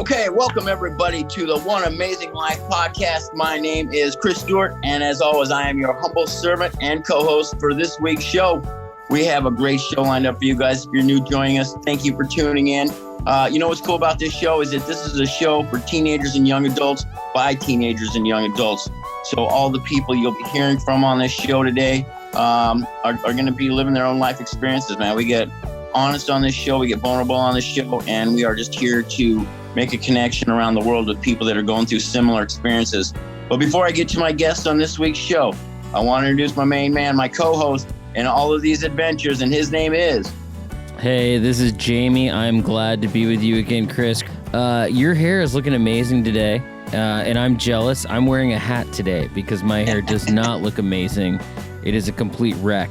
Okay, welcome everybody to the One Amazing Life podcast. My name is Chris Stewart, and as always, I am your humble servant and co-host for this week's show. We have a great show lined up for you guys. If you're new joining us, thank you for tuning in. You know what's cool about this show is that this is a show for teenagers and young adults by teenagers and young adults. So all the people you'll be hearing from on this show today are going to be living their own life experiences, man. We get honest on this show, we get vulnerable on this show, and we are just here to make a connection around the world with people that are going through similar experiences. But before I get to my guest on this week's show, I want to introduce my main man, my co-host in all of these adventures, and his name is... Hey, this is Jamie. I'm glad to be with you again, Chris. Your hair is looking amazing today, and I'm jealous. I'm wearing a hat today because my hair does not look amazing. It is a complete wreck.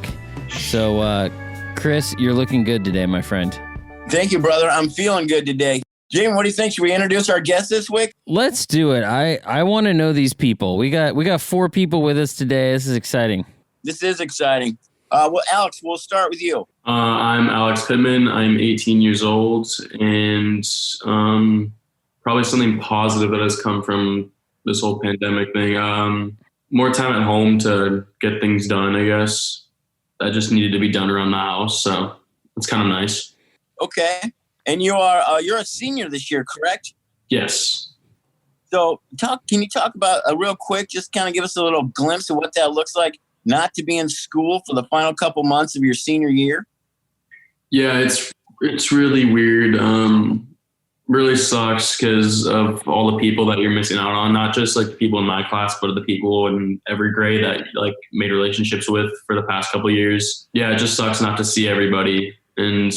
So, Chris, you're looking good today, my friend. Thank you, brother. I'm feeling good today. Jamie, what do you think? Should we introduce our guest this week? Let's do it. I want to know these people. We got 4 people with us today. This is exciting. This is exciting. Well, Alex, we'll start with you. I'm Alex Pittman. I'm 18 years old, and probably something positive that has come from this whole pandemic thing. More time at home to get things done, I guess. That just needed to be done around the house, so it's kind of nice. Okay. And you're a senior this year, correct? Yes. So can you talk about real quick, just kind of give us a little glimpse of what that looks like, not to be in school for the final couple months of your senior year? Yeah, it's really weird. Really sucks because of all the people that you're missing out on, not just like the people in my class, but the people in every grade that like made relationships with for the past couple of years. Yeah, it just sucks not to see everybody and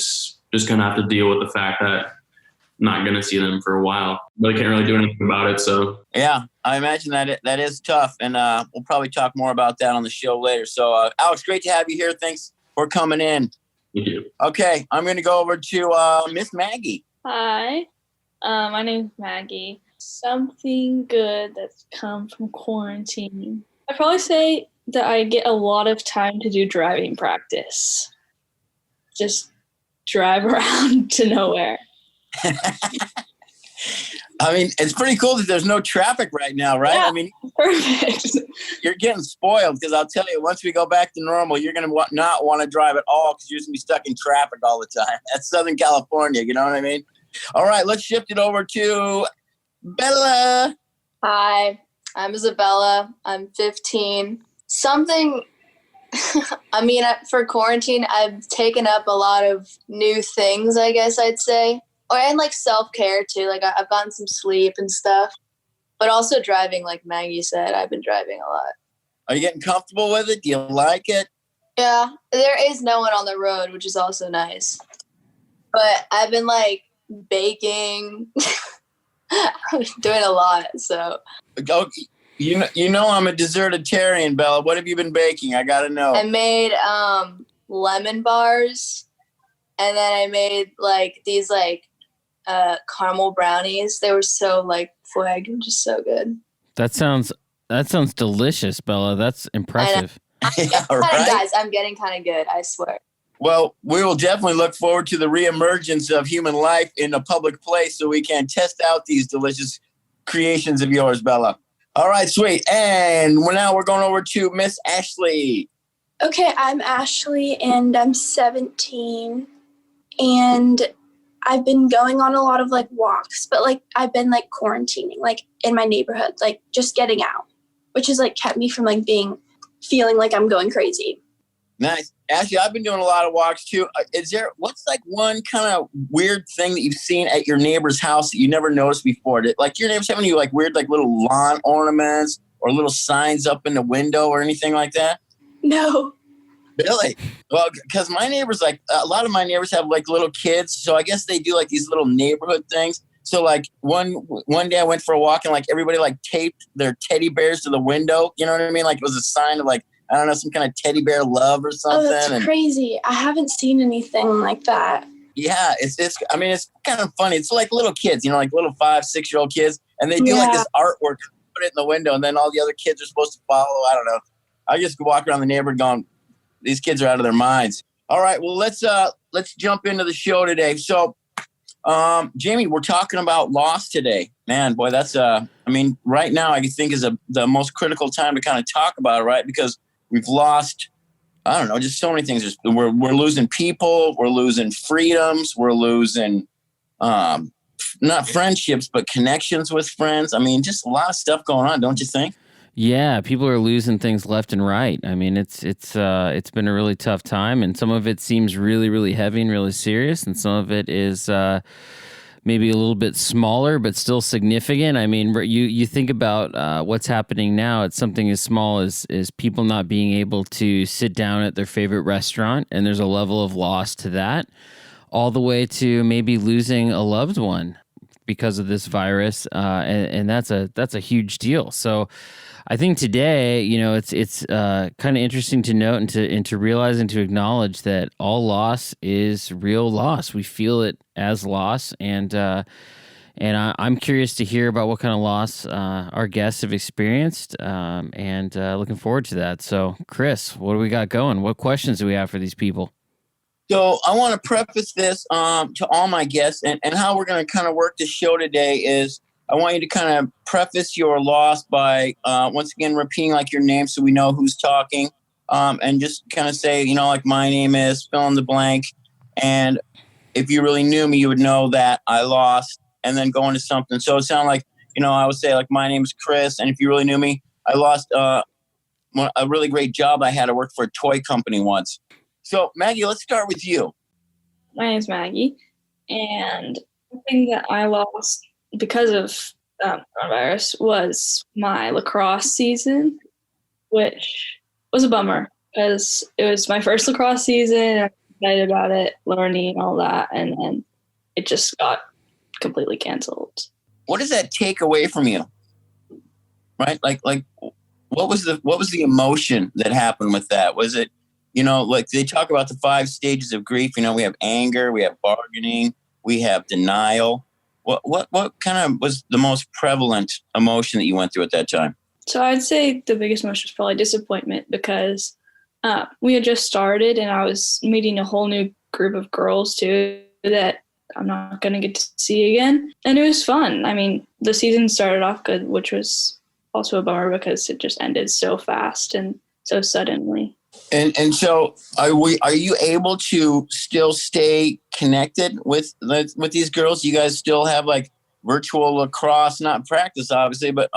just gonna have to deal with the fact that I'm not gonna see them for a while, but I can't really do anything about it. So yeah, I imagine that is tough, and we'll probably talk more about that on the show later. So Alex, great to have you here. Thanks for coming in. Thank you. Okay, I'm gonna go over to Miss Maggie. Hi, my name's Maggie. Something good that's come from quarantine. I'd probably say that I get a lot of time to do driving practice. Just drive around to nowhere. I mean, it's pretty cool that there's no traffic right now, right? Yeah, I mean, perfect. you're getting spoiled because I'll tell you, once we go back to normal, you're going to not want to drive at all because you're going to be stuck in traffic all the time. That's Southern California, you know what I mean? All right, let's shift it over to Bella. Hi, I'm Isabella. I'm 15. For quarantine, I've taken up a lot of new things, I guess I'd say. And like self-care too. Like I've gotten some sleep and stuff. But also driving, like Maggie said, I've been driving a lot. Are you getting comfortable with it? Do you like it? Yeah, there is no one on the road, which is also nice. But I've been like baking, doing a lot, so. Oh, you know I'm a desertarian, Bella. What have you been baking? I gotta know. I made lemon bars, and then I made like these like caramel brownies. They were so like flag and just so good. That sounds delicious, Bella. That's impressive. Yeah, right? Guys, I'm getting kind of good, I swear. Well, we will definitely look forward to the reemergence of human life in a public place so we can test out these delicious creations of yours, Bella. All right, sweet. And now we're going over to Miss Ashley. Okay, I'm Ashley, and I'm 17, and I've been going on a lot of, like, walks, but, like, I've been, like, quarantining, like, in my neighborhood, like, just getting out, which has, like, kept me from, like, feeling like I'm going crazy. Nice. Ashley, I've been doing a lot of walks, too. What's, like, one kind of weird thing that you've seen at your neighbor's house that you never noticed before? Like, your neighbors having you, like, weird, like, little lawn ornaments or little signs up in the window or anything like that? No. Really? Well, because my neighbors, like, a lot of my neighbors have, like, little kids, so I guess they do, like, these little neighborhood things. So, like, one day I went for a walk and, like, everybody, like, taped their teddy bears to the window. You know what I mean? Like, it was a sign of, like, I don't know, some kind of teddy bear love or something. Oh, that's crazy. I haven't seen anything like that. Yeah, it's kind of funny. It's like little kids, like little 5-6-year-old kids, and they do like this artwork, put it in the window, and then all the other kids are supposed to follow. I don't know. I just walk around the neighborhood going, these kids are out of their minds. All right, well let's jump into the show today. So Jamie, we're talking about loss today. Man, boy, that's right now I think is the most critical time to kind of talk about it, right? Because we've lost, I don't know, just so many things. We're losing people, we're losing freedoms, we're losing not friendships, but connections with friends. I mean, just a lot of stuff going on, don't you think? Yeah, people are losing things left and right. I mean, it's been a really tough time, and some of it seems really, really heavy and really serious, and some of it is maybe a little bit smaller but still significant. I mean, you think about what's happening now. It's something as small as people not being able to sit down at their favorite restaurant, and there's a level of loss to that, all the way to maybe losing a loved one because of this virus, and that's a huge deal. So I think today, it's kind of interesting to note and to realize and to acknowledge that all loss is real loss. We feel it as loss, and I'm curious to hear about what kind of loss our guests have experienced, and looking forward to that. So, Chris, what do we got going? What questions do we have for these people? So I want to preface this to all my guests, and how we're going to kind of work this show today is I want you to kind of preface your loss by once again repeating like your name so we know who's talking, and just kind of say, like my name is fill in the blank, and if you really knew me, you would know that I lost, and then go into something. So it sounded like, I would say like my name is Chris, and if you really knew me, I lost a really great job I had. I worked for a toy company once. So Maggie, let's start with you. My name is Maggie, and the thing that I lost because of coronavirus was my lacrosse season, which was a bummer because it was my first lacrosse season. I was excited about it, learning all that, and then it just got completely canceled. What does that take away from you? Right? Like what was the emotion that happened with that? Was it, like they talk about the 5 stages of grief, we have anger, we have bargaining, we have denial. What kind of was the most prevalent emotion that you went through at that time? So I'd say the biggest emotion was probably disappointment because we had just started and I was meeting a whole new group of girls too that I'm not going to get to see again. And it was fun. I mean, the season started off good, which was also a bummer because it just ended so fast and so suddenly. And so are you able to still stay connected with these girls? You guys still have like virtual lacrosse, not practice obviously, but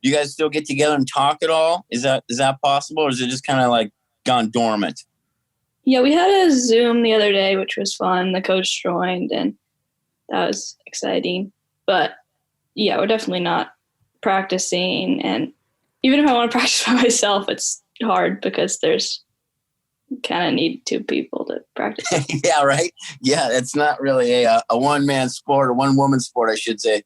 you guys still get together and talk at all? Is that possible, or is it just kind of like gone dormant? Yeah, we had a Zoom the other day, which was fun. The coach joined and that was exciting. But yeah, we're definitely not practicing, and even if I want to practice by myself, it's hard because there's kind of need 2 people to practice. Yeah, right. Yeah, it's not really a one-man sport or one-woman sport, I should say.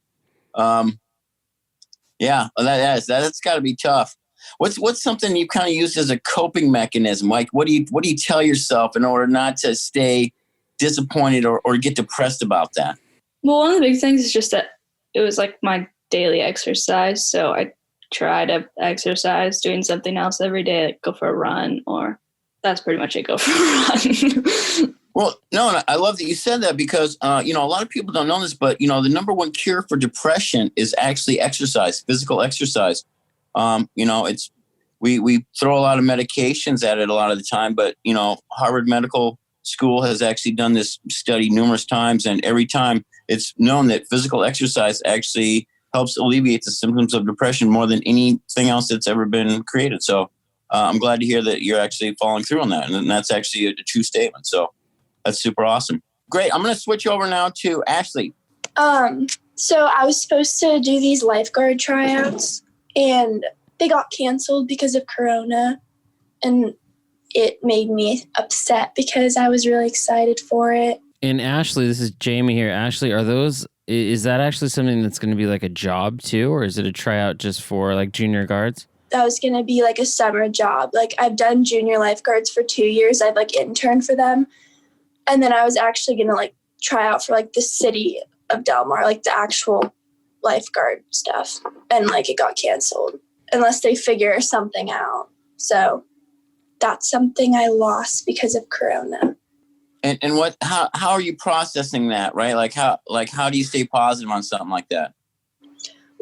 Yeah, that's got to be tough. What's something you kind of used as a coping mechanism? Like, what do you tell yourself in order not to stay disappointed or get depressed about that? Well, one of the big things is just that it was like my daily exercise. So I try to exercise, doing something else every day, like go for a run, or that's pretty much it, go for a run. Well, no, I love that you said that because, a lot of people don't know this, but, the number one cure for depression is actually exercise, physical exercise. It's we throw a lot of medications at it a lot of the time, but, Harvard Medical School has actually done this study numerous times, and every time it's known that physical exercise actually helps alleviate the symptoms of depression more than anything else that's ever been created. So I'm glad to hear that you're actually following through on that, and that's actually a true statement. So that's super awesome. Great. I'm going to switch over now to Ashley. So I was supposed to do these lifeguard tryouts, and they got canceled because of Corona, and it made me upset because I was really excited for it. And Ashley, this is Jamie here. Ashley, is that actually something that's going to be like a job too, or is it a tryout just for like junior guards? That was going to be like a summer job. Like I've done junior lifeguards for 2 years. I've like interned for them. And then I was actually going to like try out for like the city of Del Mar, like the actual lifeguard stuff. And like it got canceled unless they figure something out. So that's something I lost because of Corona. And how are you processing that, right? Like how do you stay positive on something like that?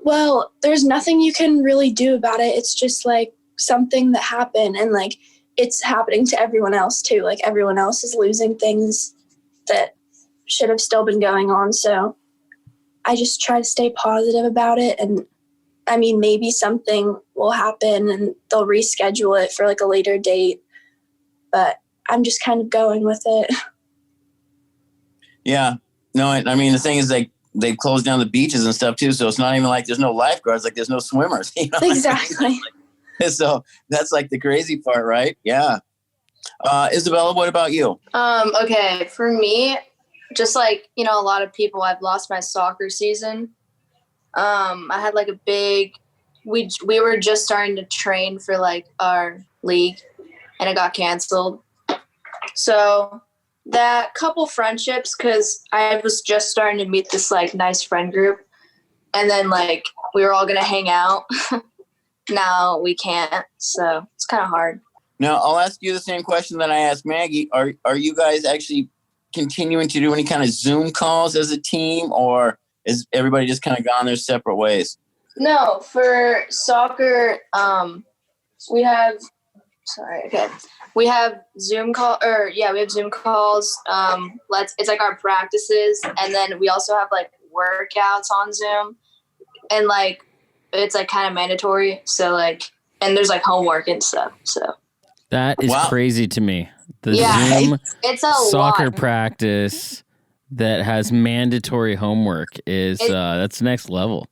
Well, there's nothing you can really do about it. It's just like something that happened, and like it's happening to everyone else too. Like everyone else is losing things that should have still been going on. So I just try to stay positive about it. And I mean, maybe something will happen and they'll reschedule it for like a later date, but I'm just kind of going with it. Yeah. No, I mean, the thing is, like, they've closed down the beaches and stuff too. So it's not even like there's no lifeguards, like there's no swimmers. You know? Exactly. So that's like the crazy part, right? Yeah. Isabella, what about you? Okay, for me, just like, you know, a lot of people, I've lost my soccer season. I had like a big, we were just starting to train for like our league, and it got canceled. So that couple friendships, because I was just starting to meet this like nice friend group, and then like we were all gonna hang out. Now we can't, so it's kind of hard. Now I'll ask you the same question that I asked Maggie. Are you guys actually continuing to do any kind of Zoom calls as a team, or is everybody just kind of gone their separate ways? No, for soccer, we have Zoom we have Zoom calls. It's like our practices, and then we also have like workouts on Zoom, and like it's like kind of mandatory. So like, and there's like homework and stuff. So that is crazy to me. The Zoom it's a soccer lot. practice that has mandatory homework is that's next level.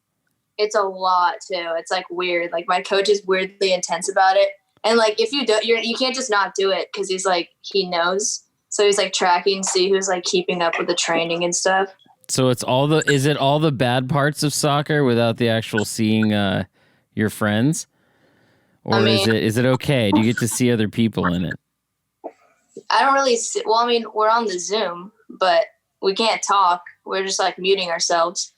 It's a lot too. It's like weird. Like my coach is weirdly intense about it. And like if you do, you can't just not do it, because he's like, he knows. So he's like tracking, see who's like keeping up with the training and stuff. So is it all the bad parts of soccer without the actual seeing your friends? Or is it okay? Do you get to see other people in it? I don't really see, well, I mean, we're on the Zoom, but we can't talk. We're just like muting ourselves.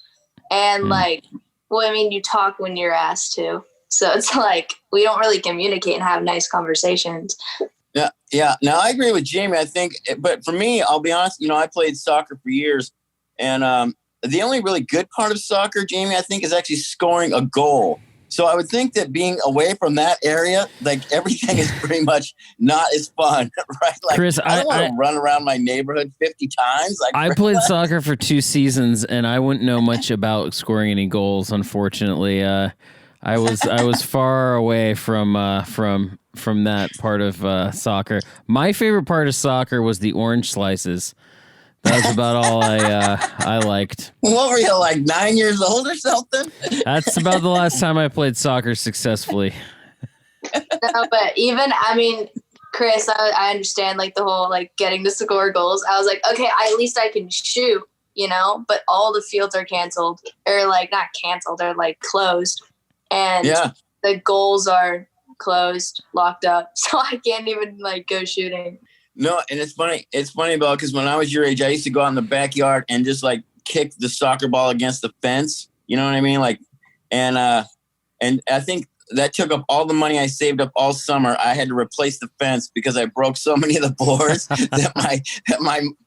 And like, well, I mean, you talk when you're asked to. So it's like we don't really communicate and have nice conversations. Yeah. Now I agree with Jamie. I think, but for me, I'll be honest. You know, I played soccer for years, and the only really good part of soccer, Jamie, I think, is actually scoring a goal. So I would think that being away from that area, like everything is pretty much not as fun, right? Like, Chris, I don't want to run around my neighborhood 50 times. Like, I played soccer for 2 seasons, and I wouldn't know much about scoring any goals. Unfortunately, I was far away from that part of soccer. My favorite part of soccer was the orange slices. That was about all I liked. What were you, like 9 years old or something? That's about the last time I played soccer successfully. No, but even, I mean, Chris, I understand like the whole like getting to score goals. I was like, okay, at least I can shoot, you know, but all the fields are canceled, or like not canceled, they're like closed. And the goals are closed, locked up. So I can't even like go shooting. No, and it's funny. It's funny about, because when I was your age, I used to go out in the backyard and just like kick the soccer ball against the fence. You know what I mean? Like, and I think that took up all the money I saved up all summer. I had to replace the fence because I broke so many of the boards that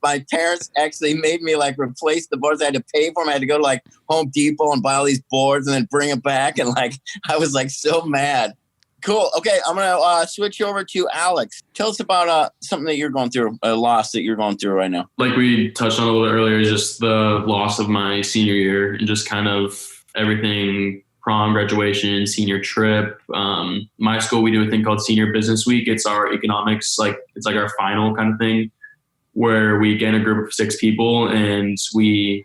my parents actually made me like replace the boards. I had to pay for them. I had to go to like Home Depot and buy all these boards and then bring them back. And like, I was like so mad. Cool. Okay, I'm going to switch over to Alex. Tell us about something that you're going through, a loss that you're going through right now. Like we touched on a little bit earlier, just the loss of my senior year and just kind of everything, prom, graduation, senior trip. My school, we do a thing called Senior Business Week. It's our economics, it's like our final kind of thing, where we get in a group of 6 people and we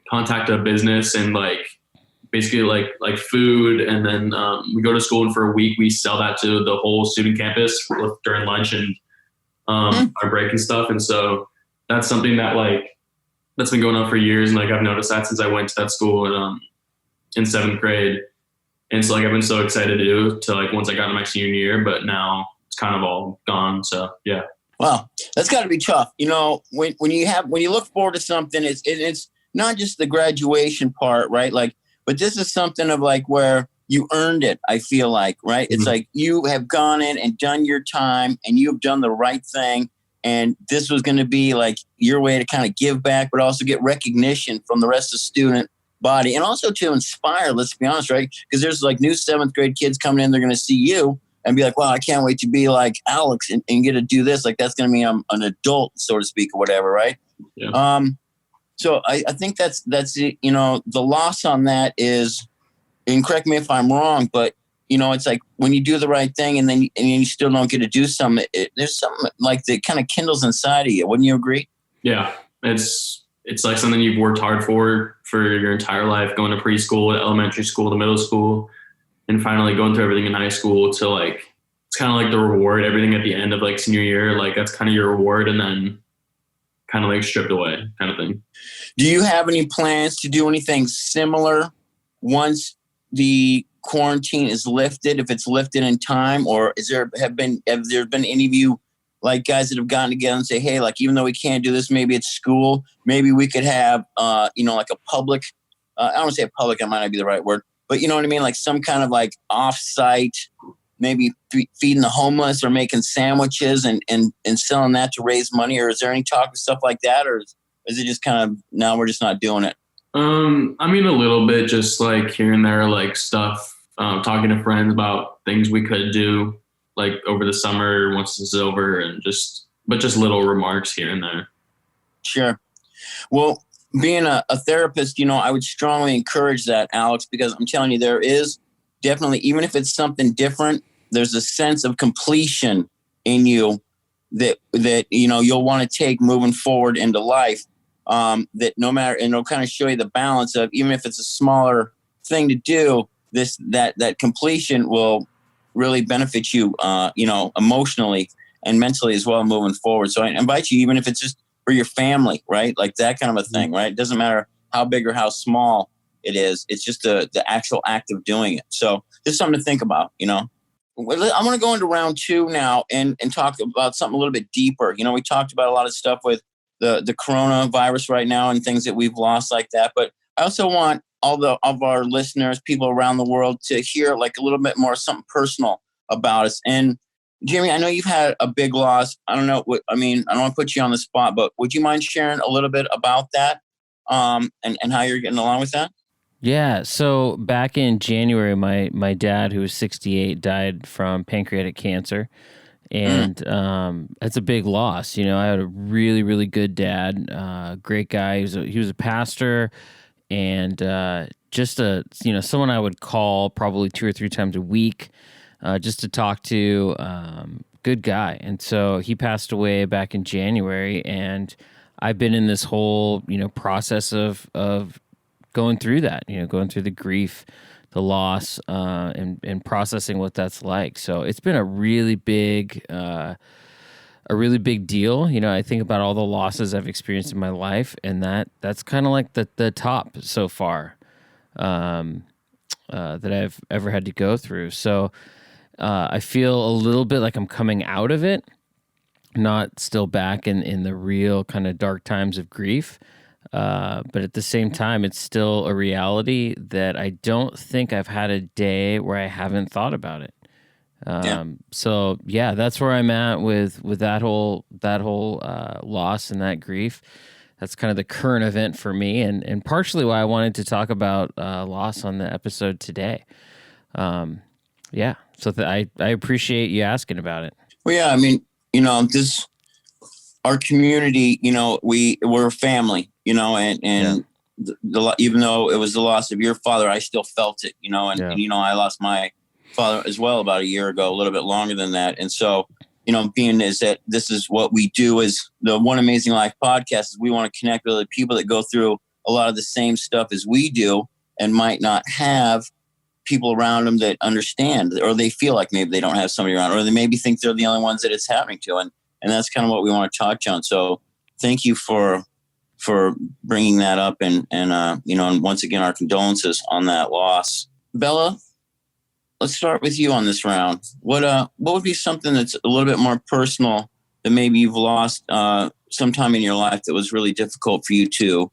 contact a business and like basically like food, and then we go to school, and for a week we sell that to the whole student campus during lunch and our break and stuff. And so that's something that's been going on for years, and like I've noticed that since I went to that school in 7th grade. And so like I've been so excited to like once I got into my senior year, but now it's kind of all gone. So yeah. Wow, that's got to be tough. You know, when you look forward to something, it's not just the graduation part, right? Like, but this is something of like where you earned it, I feel like, right? Mm-hmm. It's like you have gone in and done your time, and you've done the right thing, And this was going to be like your way to kind of give back, but also get recognition from the rest of the student body, and also to inspire, let's be honest, right? Because there's like new 7th grade kids coming in, they're going to see you and be like, wow, I can't wait to be like Alex and get to do this. Like, that's going to mean I'm an adult, so to speak, or whatever, right? Yeah. So I think that's it. You know, the loss on that is, and correct me if I'm wrong, but you know, it's like when you do the right thing and then you still don't get to do something, there's something like that kind of kindles inside of you. Wouldn't you agree? Yeah. It's like something you've worked hard for your entire life, going to preschool, elementary school, to middle school, and finally going through everything in high school to like, it's kind of like the reward, everything at the end of like senior year, like that's kind of your reward, and then kind of like stripped away kind of thing. Do you have any plans to do anything similar once the quarantine is lifted, if it's lifted in time, or have there been any of you like guys that have gotten together and say, hey, like, even though we can't do this, maybe it's school, maybe we could have, you know, like a public, I don't want to say a public, that might not be the right word, but you know what I mean? Like some kind of like off-site, maybe feeding the homeless or making sandwiches and selling that to raise money, or is there any talk of stuff like that, or is it just kind of, no, we're just not doing it? I mean, a little bit, just like here and there, like stuff, talking to friends about things we could do like over the summer once this is over, and just little remarks here and there. Sure. Well, being a therapist, you know, I would strongly encourage that, Alex, because I'm telling you, there is definitely, even if it's something different, there's a sense of completion in you that you know, you'll want to take moving forward into life. That no matter, and it'll kind of show you the balance of, even if it's a smaller thing to do, that completion will really benefit you, you know, emotionally and mentally as well moving forward. So I invite you, even if it's just for your family, right? Like that kind of a thing, right? It doesn't matter how big or how small it is. It's just the actual act of doing it. So just something to think about, you know. I'm going to go into round 2 now and talk about something a little bit deeper. You know, we talked about a lot of stuff with the coronavirus right now and things that we've lost like that. But I also want all of our listeners, people around the world, to hear like a little bit more something personal about us. And Jimmy, I know you've had a big loss. I don't know what, I mean, I don't want to put you on the spot, but would you mind sharing a little bit about that, and how you're getting along with that? Yeah. So back in January, my dad, who was 68, died from pancreatic cancer. And that's a big loss. You know, I had a really, really good dad, great guy. He was a pastor, and just someone I would call probably 2 or 3 times a week, just to talk to. Good guy. And so he passed away back in January, and I've been in this whole, you know, process of going through that, you know, going through the grief, the loss, and processing what that's like. So it's been a really big deal. You know, I think about all the losses I've experienced in my life, and that's kind of like the top so far that I've ever had to go through. So I feel a little bit like I'm coming out of it, not still back in the real kind of dark times of grief. But at the same time, it's still a reality that I don't think I've had a day where I haven't thought about it. So yeah, that's where I'm at with that whole loss and that grief. That's kind of the current event for me, and partially why I wanted to talk about loss on the episode today. Yeah, so I appreciate you asking about it. Well, yeah, I mean, you know, our community, you know, we're a family, you know, and even though it was the loss of your father, I still felt it, you know, and you know, I lost my father as well about a year ago, a little bit longer than that. And so, you know, being is that this is what we do as the One Amazing Life podcast, is we want to connect with other people that go through a lot of the same stuff as we do and might not have people around them that understand, or they feel like maybe they don't have somebody around, or they maybe think they're the only ones that it's happening to. And that's kind of what we want to touch on. So thank you for bringing that up, and you know, and once again, our condolences on that loss. Bella, let's start with you on this round. What would be something that's a little bit more personal that maybe you've lost sometime in your life that was really difficult for you to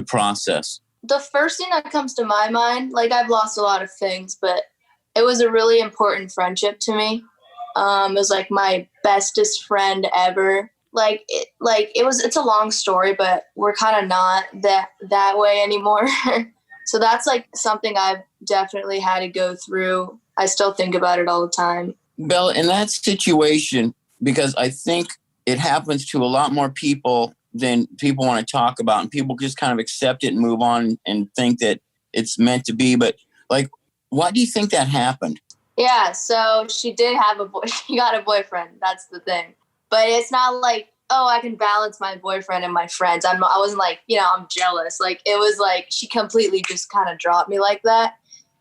process? The first thing that comes to my mind, like I've lost a lot of things, but it was a really important friendship to me. It was like my bestest friend ever. it's a long story, but we're kind of not that way anymore. So that's like something I've definitely had to go through. I still think about it all the time. Bella, in that situation, because I think it happens to a lot more people than people want to talk about, and people just kind of accept it and move on and think that it's meant to be. But like, why do you think that happened? Yeah, so she did have she got a boyfriend. That's the thing. But it's not like, oh, I can balance my boyfriend and my friends. I wasn't like, I'm jealous. Like, it was like she completely just kind of dropped me like that.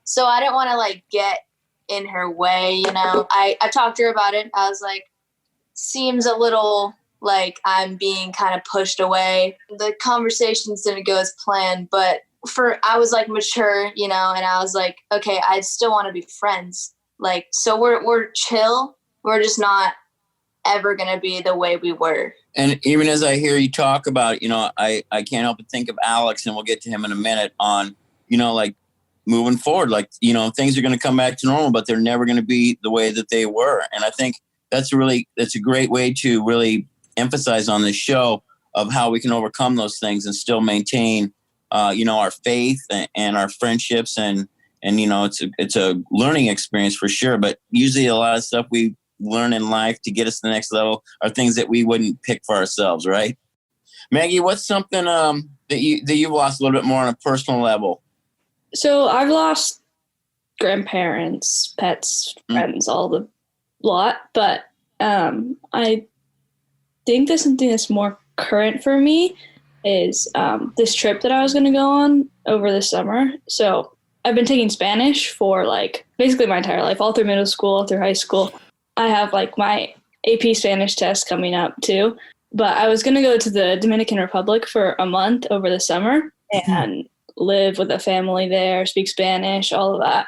So I didn't want to like get in her way, I talked to her about it. I was like, seems a little like I'm being kind of pushed away. The conversations didn't go as planned, but I was like mature, and I was like, okay, I still want to be friends. Like, so we're chill. We're just not ever going to be the way we were. And even as I hear you talk about, I can't help but think of Alex, and we'll get to him in a minute on, like moving forward, like, things are going to come back to normal, but they're never going to be the way that they were. And I think that's a great way to really emphasize on this show of how we can overcome those things and still maintain, our faith and our friendships. And it's a learning experience for sure. But usually a lot of stuff we learn in life to get us to the next level are things that we wouldn't pick for ourselves, right? Maggie, what's something that you've lost a little bit more on a personal level? So I've lost grandparents, pets, friends, all the lot. But I think there's something that's more current for me is this trip that I was going to go on over the summer. So I've been taking Spanish for like basically my entire life, all through middle school, through high school. I have like my AP Spanish test coming up too. But I was going to go to the Dominican Republic for a month over the summer and live with a family there, speak Spanish, all of that.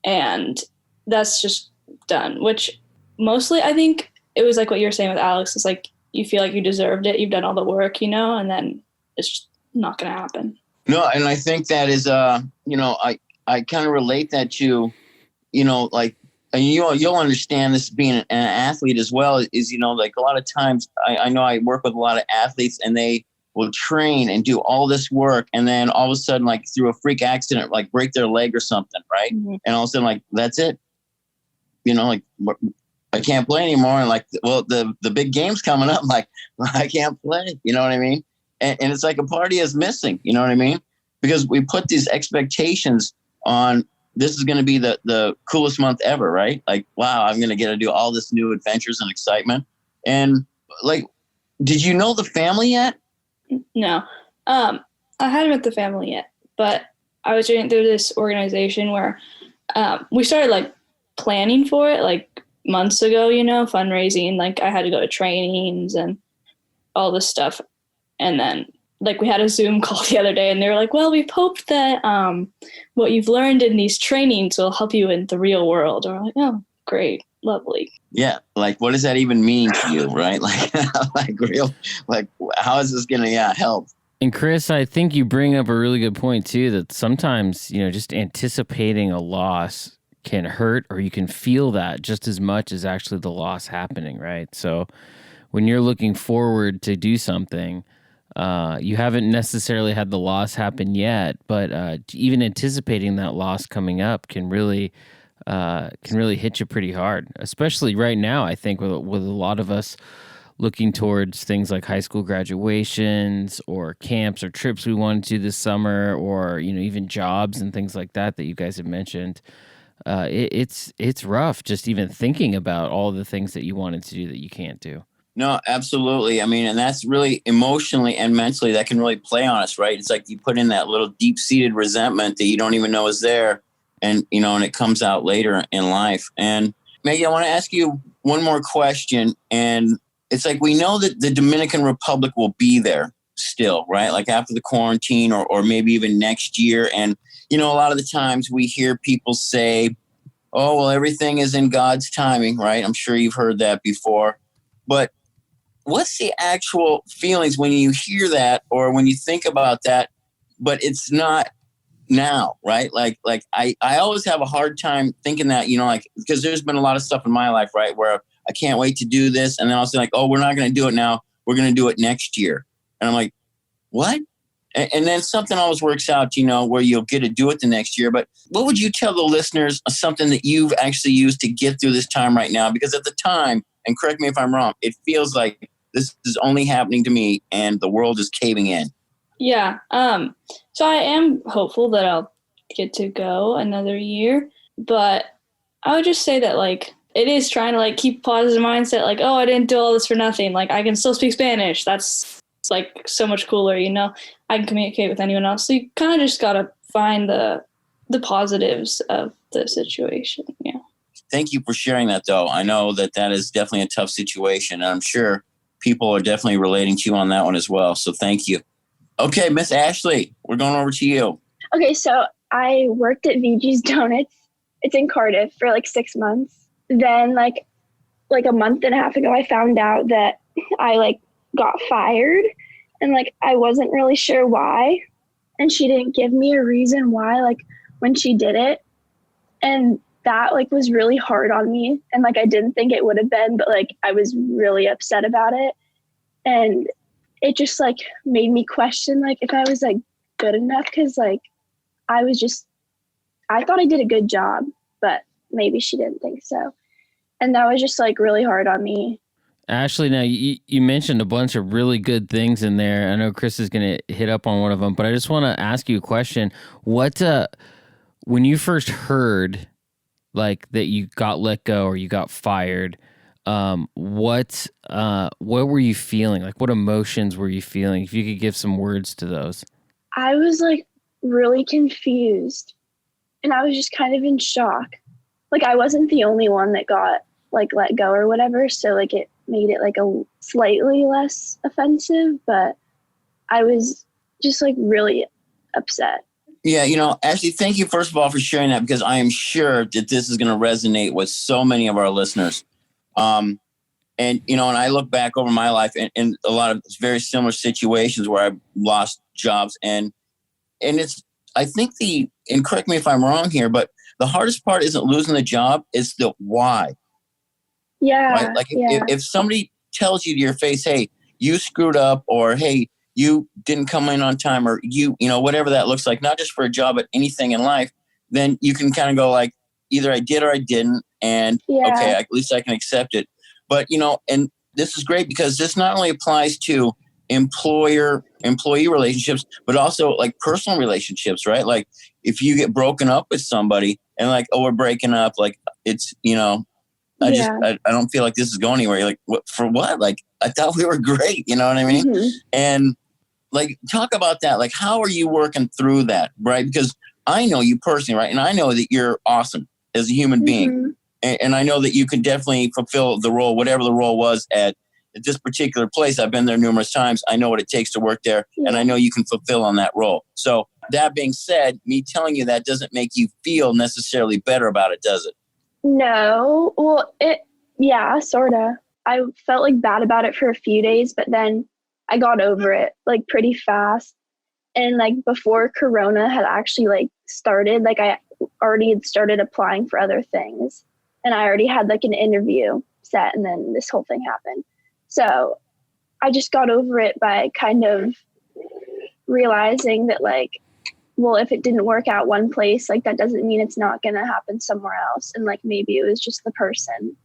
And that's just done, which mostly I think it was like what you were saying with Alex. It's like you feel like you deserved it. You've done all the work, and then it's just not going to happen. No, and I think that is, I kind of relate that to, like, and you'll understand this being an athlete as well is, like a lot of times I know I work with a lot of athletes and they will train and do all this work. And then all of a sudden, like through a freak accident, like break their leg or something. Right. Mm-hmm. And all of a sudden, like, that's it. Like I can't play anymore. And like, well, the big game's coming up. Like, I can't play. You know what I mean? And it's like a party is missing. You know what I mean? Because we put these expectations on, this is going to be the coolest month ever, right? Like, wow, I'm going to get to do all this new adventures and excitement. And like, did you know the family yet? No. I hadn't met the family yet, but I was doing through this organization where we started like planning for it like months ago, fundraising. Like I had to go to trainings and all this stuff. And then like we had a Zoom call the other day and they were like, well, we've hoped that what you've learned in these trainings will help you in the real world. And we're like, oh, great. Lovely. Yeah. Like, what does that even mean to you? Right. Like, how is this going to help? And Chris, I think you bring up a really good point too, that sometimes, just anticipating a loss can hurt, or you can feel that just as much as actually the loss happening. Right. So when you're looking forward to do something, you haven't necessarily had the loss happen yet, but even anticipating that loss coming up can really hit you pretty hard, especially right now. I think with a lot of us looking towards things like high school graduations or camps or trips we wanted to this summer, or even jobs and things like that you guys have mentioned. It's rough just even thinking about all the things that you wanted to do that you can't do. No, absolutely. I mean, and that's really emotionally and mentally that can really play on us, right? It's like you put in that little deep-seated resentment that you don't even know is there. And, and it comes out later in life. And Maggie, I want to ask you one more question. And it's like, we know that the Dominican Republic will be there still, right? Like after the quarantine or maybe even next year. And, a lot of the times we hear people say, oh, well, everything is in God's timing, right? I'm sure you've heard that before. But what's the actual feelings when you hear that or when you think about that, but it's not now, right? Like I always have a hard time thinking that, because there's been a lot of stuff in my life, right, where I can't wait to do this. And then I'll say like, oh, we're not going to do it now. we're going to do it next year. And I'm like, what? And then something always works out, you know, where you'll get to do it the next year. But what would you tell the listeners of something that you've actually used to get through this time right now? Because at the time, and correct me if I'm wrong, it feels like this is only happening to me and the world is caving in. Yeah. So I am hopeful that I'll get to go another year, but I would just say that, like, it is trying to, like, keep positive mindset. Like, oh, I didn't do all this for nothing. Like, I can still speak Spanish. That's like so much cooler, you know. I can communicate with anyone else. So you kind of just gotta find the positives of the situation. Yeah. Thank you for sharing that, though. I know that is definitely a tough situation, and I'm sure people are definitely relating to you on that one as well. So thank you. Okay, Miss Ashley, we're going over to you. Okay, so I worked at VG's Donuts. It's in Cardiff for like 6 months. Then like a month and a half ago, I found out that I like got fired, and like I wasn't really sure why, and she didn't give me a reason why, like when she did it. And that like was really hard on me, and like I didn't think it would have been, but like I was really upset about it. And it just like made me question like if I was like good enough, because like I thought I did a good job, but maybe she didn't think so. And that was just like really hard on me. Ashley, now you mentioned a bunch of really good things in there. I know Chris is going to hit up on one of them, but I just want to ask you a question. What, when you first heard like that you got let go or you got fired, what were you feeling? Like, what emotions were you feeling? If you could give some words to those. I was like really confused, and I was just kind of in shock. Like I wasn't the only one that got like let go or whatever, so like it made it like a slightly less offensive, but I was just like really upset. Yeah, you know, Ashley, thank you first of all for sharing that, because I am sure that this is going to resonate with so many of our listeners. And, you know, and I look back over my life in a lot of very similar situations where I've lost jobs, and it's, I think and correct me if I'm wrong here, but the hardest part isn't losing the job, it's the why. Yeah. Right? Like if somebody tells you to your face, hey, you screwed up, or hey, you didn't come in on time, or you know, whatever that looks like, not just for a job, but anything in life, then you can kind of go like, either I did or I didn't. And okay, at least I can accept it. But, you know, and this is great because this not only applies to employee relationships, but also like personal relationships, right? Like if you get broken up with somebody and like, oh, we're breaking up, like it's, you know, I don't feel like this is going anywhere. You're like, what, for what? Like, I thought we were great. You know what I mean? Mm-hmm. And like, talk about that. Like, how are you working through that? Right. Because I know you personally, right? And I know that you're awesome as a human being. And I know that you can definitely fulfill the role, whatever the role was at this particular place. I've been there numerous times. I know what it takes to work there, and I know you can fulfill on that role. So that being said, me telling you that doesn't make you feel necessarily better about it, does it? No. Well, sort of. I felt like bad about it for a few days, but then I got over it like pretty fast. And like before Corona had actually like started, like I already had started applying for other things, and I already had like an interview set, and then this whole thing happened. So I just got over it by kind of realizing that like, well, if it didn't work out one place, like that doesn't mean it's not going to happen somewhere else. And like, maybe it was just the person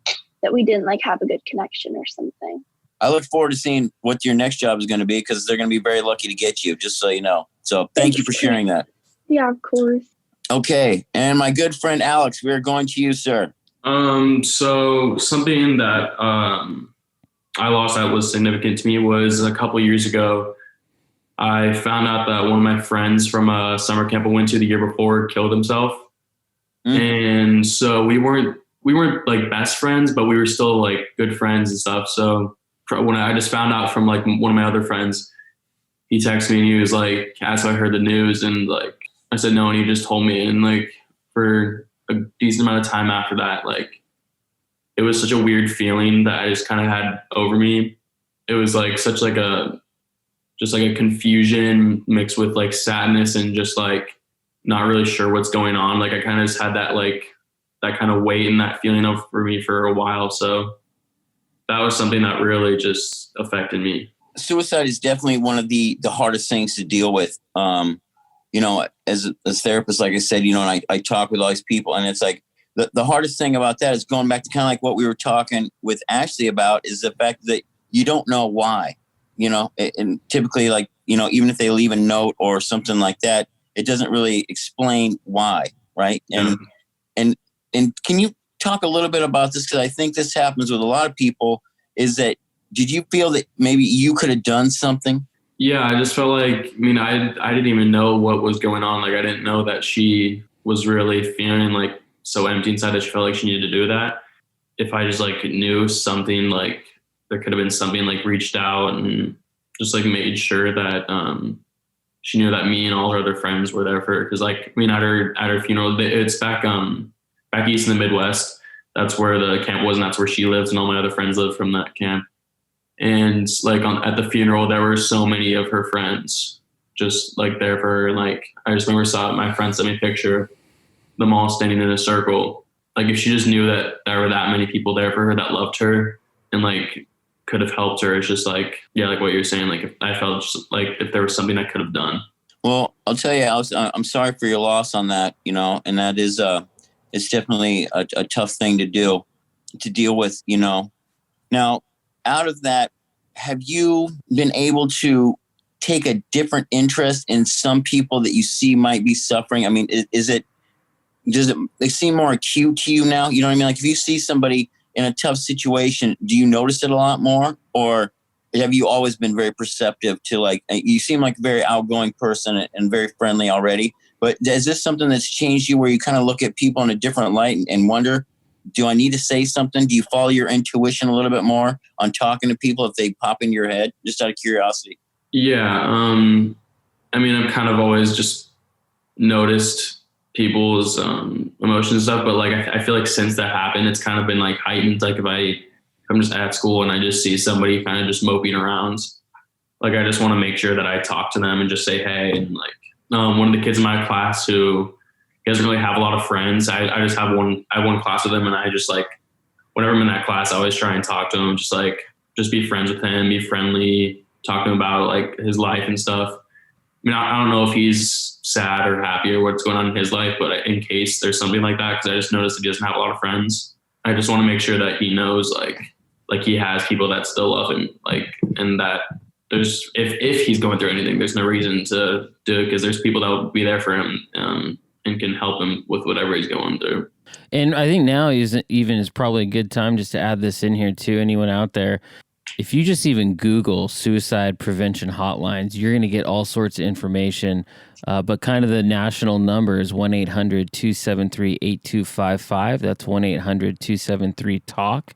that we didn't like have a good connection or something. I look forward to seeing what your next job is going to be, because they're going to be very lucky to get you, just so you know. So thank you for sharing that. Yeah, of course. Okay. And my good friend, Alex, we're going to you, sir. So something that, I lost that was significant to me was a couple years ago. I found out that one of my friends from a summer camp I went to the year before killed himself. And so we weren't like best friends, but we were still like good friends and stuff. So when I just found out from like one of my other friends, he texted me and he was like, asked if I heard the news, and like I said no, and he just told me. And like for a decent amount of time after that, like it was such a weird feeling that I just kind of had over me. It was like such like a confusion mixed with like sadness and just like not really sure what's going on. Like I kind of just had that kind of weight and that feeling over me for a while. So that was something that really just affected me. Suicide is definitely one of the hardest things to deal with. As therapists, like I said, and I talk with all these people, and it's like the hardest thing about that is going back to kind of like what we were talking with Ashley about, is the fact that you don't know why, and typically, like, even if they leave a note or something like that, it doesn't really explain why. Right. Yeah. And can you talk a little bit about this? Because I think this happens with a lot of people, is that, did you feel that maybe you could have done something? Yeah, I just felt like, I didn't even know what was going on. Like, I didn't know that she was really feeling like so empty inside that she felt like she needed to do that. If I just like knew something, like there could have been something, like reached out and just like made sure that she knew that me and all her other friends were there for her. Cause like, at her funeral, it's back east in the Midwest. That's where the camp was, and that's where she lives, and all my other friends live from that camp. And like at the funeral, there were so many of her friends just like there for her. And like, I just remember my friend sent me a picture of them all standing in a circle. Like, if she just knew that there were that many people there for her that loved her and like could have helped her, it's just like, yeah, like what you're saying, like if I felt just like if there was something I could have done. Well, I'll tell you, I'm sorry for your loss on that, and that is, it's definitely a tough thing to deal with, Now, out of that, have you been able to take a different interest in some people that you see might be suffering? I mean, does it they seem more acute to you now? You know what I mean? Like, if you see somebody in a tough situation, do you notice it a lot more? Or have you always been very perceptive to, like, you seem like a very outgoing person and very friendly already, but is this something that's changed you, where you kind of look at people in a different light and wonder, do I need to say something? Do you follow your intuition a little bit more on talking to people if they pop into your head, just out of curiosity? Yeah. I've kind of always just noticed people's emotions and stuff, but like I feel like since that happened, it's kind of been like heightened. Like if I'm just at school and I just see somebody kind of just moping around, like I just want to make sure that I talk to them and just say hey. And like one of the kids in my class who doesn't really have a lot of friends, I just have one class with him, and I just like whenever I'm in that class, I always try and talk to him, just be friends with him, be friendly, talk to him about like his life and stuff. I don't know if he's sad or happy or what's going on in his life, but in case there's something like that, because I just noticed that he doesn't have a lot of friends, I just want to make sure that he knows like he has people that still love him, like, and that there's if he's going through anything, there's no reason to do it, because there's people that will be there for him and can help him with whatever he's going through. And I think now is probably a good time just to add this in here too. Anyone out there, if you just even Google suicide prevention hotlines, you're going to get all sorts of information. But kind of the national number is 1-800-273-8255. That's 1-800-273-TALK.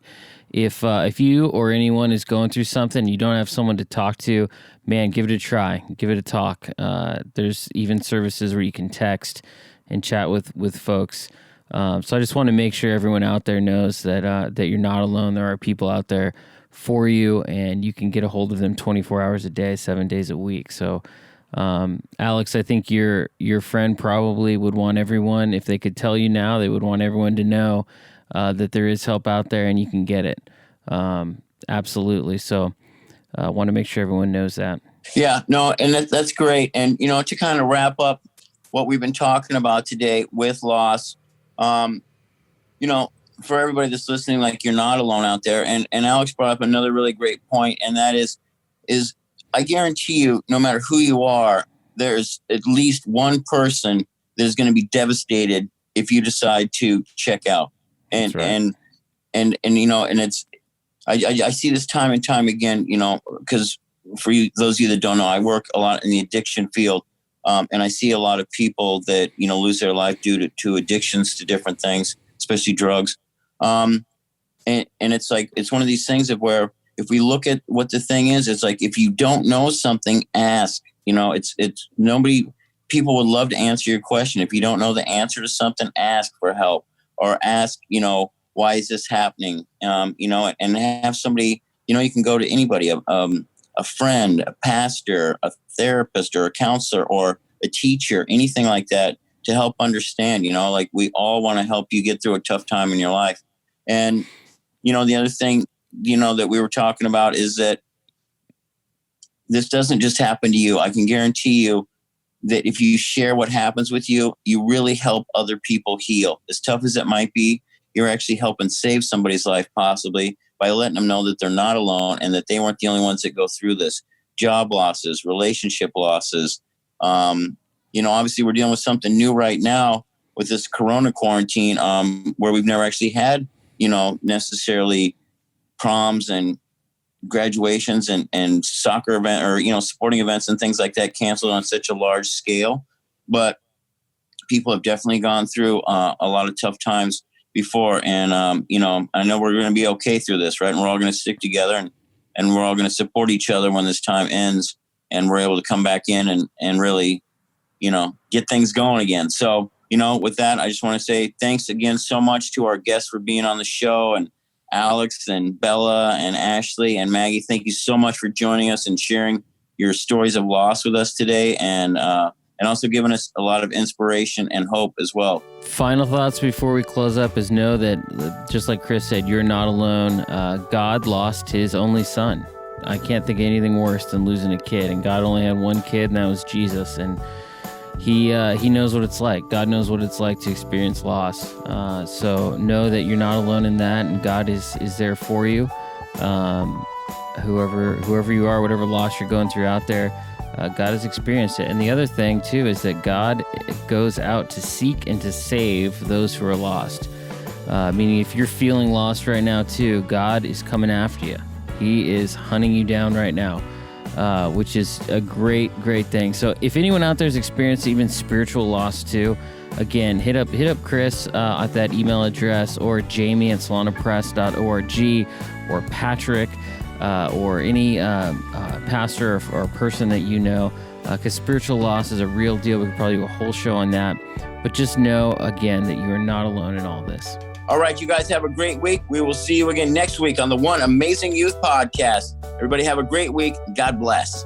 If you or anyone is going through something, you don't have someone to talk to, man, give it a try. Give it a talk. There's even services where you can text and chat with folks. So I just want to make sure everyone out there knows that you're not alone. There are people out there for you, and you can get a hold of them 24 hours a day, 7 days a week. So, Alex, I think your friend probably would want everyone, if they could tell you now, they would want everyone to know that there is help out there and you can get it. Absolutely. So I want to make sure everyone knows that. Yeah, no, and that's great. And, to kind of wrap up what we've been talking about today with loss, for everybody that's listening, like, you're not alone out there. And Alex brought up another really great point, and that is I guarantee you, no matter who you are, there's at least one person that is going to be devastated if you decide to check out. And, right. and it's, I see this time and time again, because for you, those of you that don't know, I work a lot in the addiction field. And I see a lot of people that, lose their life due to addictions to different things, especially drugs. And it's like, it's one of these things of where, if we look at what the thing is, it's like, if you don't know something, ask. It's nobody. People would love to answer your question. If you don't know the answer to something, ask for help, or ask, why is this happening? And have somebody. You can go to anybody, a friend, a pastor, a therapist, or a counselor, or a teacher, anything like that, to help understand. Like, we all want to help you get through a tough time in your life. And the other thing, that we were talking about is that this doesn't just happen to you. I can guarantee you that if you share what happens with you, you really help other people heal. As tough as it might be, you're actually helping save somebody's life possibly by letting them know that they're not alone and that they weren't the only ones that go through this. Job losses, relationship losses. Obviously we're dealing with something new right now with this Corona quarantine, where we've never actually had, necessarily proms and graduations and soccer event or, sporting events and things like that canceled on such a large scale. But people have definitely gone through a lot of tough times before. And, I know we're going to be okay through this, right? And we're all going to stick together and we're all going to support each other when this time ends and we're able to come back in and really, get things going again. So, with that, I just want to say thanks again so much to our guests for being on the show, and Alex and Bella and Ashley and Maggie. Thank you so much for joining us and sharing your stories of loss with us today, and also giving us a lot of inspiration and hope as well. Final thoughts before we close up is know that, just like Chris said, you're not alone. God lost his only son. I can't think of anything worse than losing a kid, and God only had one kid, and that was Jesus. And he knows what it's like. God knows what it's like to experience loss. So know that you're not alone in that, and God is there for you. Whoever you are, whatever loss you're going through out there, God has experienced it. And the other thing too is that God goes out to seek and to save those who are lost. Meaning if you're feeling lost right now too, God is coming after you. He is hunting you down right now. Which is a great thing. So if anyone out there has experienced even spiritual loss too, again, hit up Chris at that email address, or jamie@solanapress.org, or Patrick, or any pastor or person that you know, because spiritual loss is a real deal. We could probably do a whole show on that. But just know, again, that you are not alone in all this. All right, you guys have a great week. We will see you again next week on the One Amazing Youth Podcast. Everybody have a great week. God bless.